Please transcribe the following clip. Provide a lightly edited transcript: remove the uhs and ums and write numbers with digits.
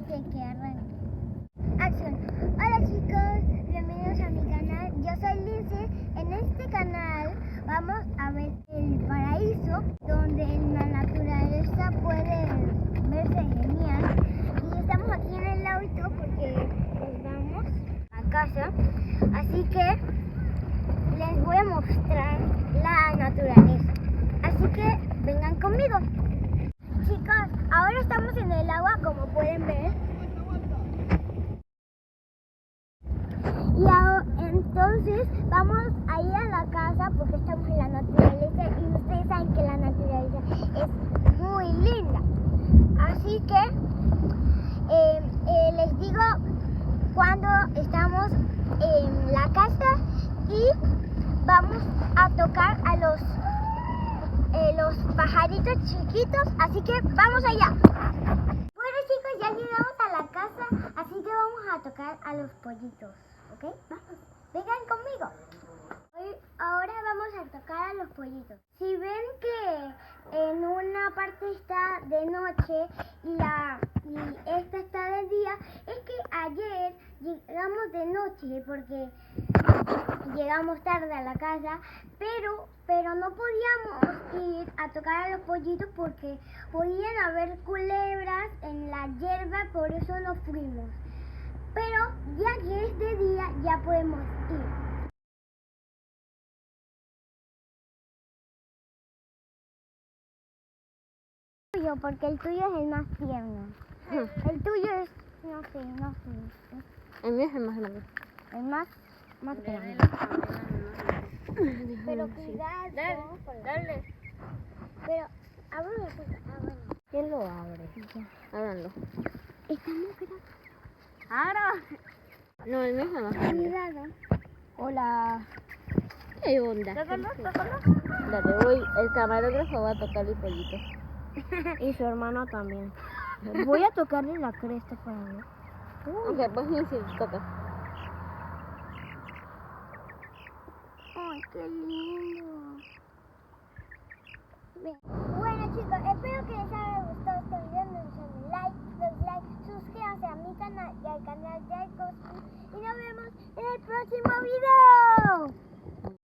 antes que arranque. Acción. Hola chicos, bienvenidos a mi canal. Yo soy Lindsay. En este canal vamos a ver el paraíso, donde la naturaleza puede verse genial. Y estamos aquí en el auto porque nos vamos a casa. Así que les voy a mostrar la naturaleza. Así que vengan conmigo. Chicos, ahora estamos en el agua, como pueden ver. Y entonces vamos a ir a la casa porque estamos en la naturaleza y ustedes saben que la naturaleza es muy linda. Así que les digo cuando estamos en la casa y vamos a tocar a los pajaritos chiquitos, así que vamos allá. Bueno chicos, ya llegamos a la casa, así que vamos a tocar a los pollitos, ¿ok? Vamos, vengan conmigo. Ahora vamos a tocar a los pollitos. Si ven que en una parte está de noche y esta está de día, es que ayer llegamos de noche porque llegamos tarde a la casa, pero no podíamos ir a tocar a los pollitos porque podían haber culebras en la hierba, por eso no fuimos. Pero ya que es de día, ya podemos ir. Porque el tuyo es el más tierno. El tuyo es, no sé. El mío es el más grande. El más grande. Pero cuidado. Dale. Pero, abre la puerta. Bueno. ¿Quién lo abre? Ábralo. Está muy grande. ¡Ahora! No, el mío es el más grande. Cuidado. Hola. ¿Qué onda? Tócalo. Dale, el camarógrafo va a tocar el pollito. Y su hermano también. Voy a tocarle la cresta para ver. Ok, pues sí, toca. Ay, qué lindo. Bien. Bueno chicos, espero que les haya gustado este video. No olviden like, suscríbanse a mi canal y al canal de Icos. Y nos vemos en el próximo video.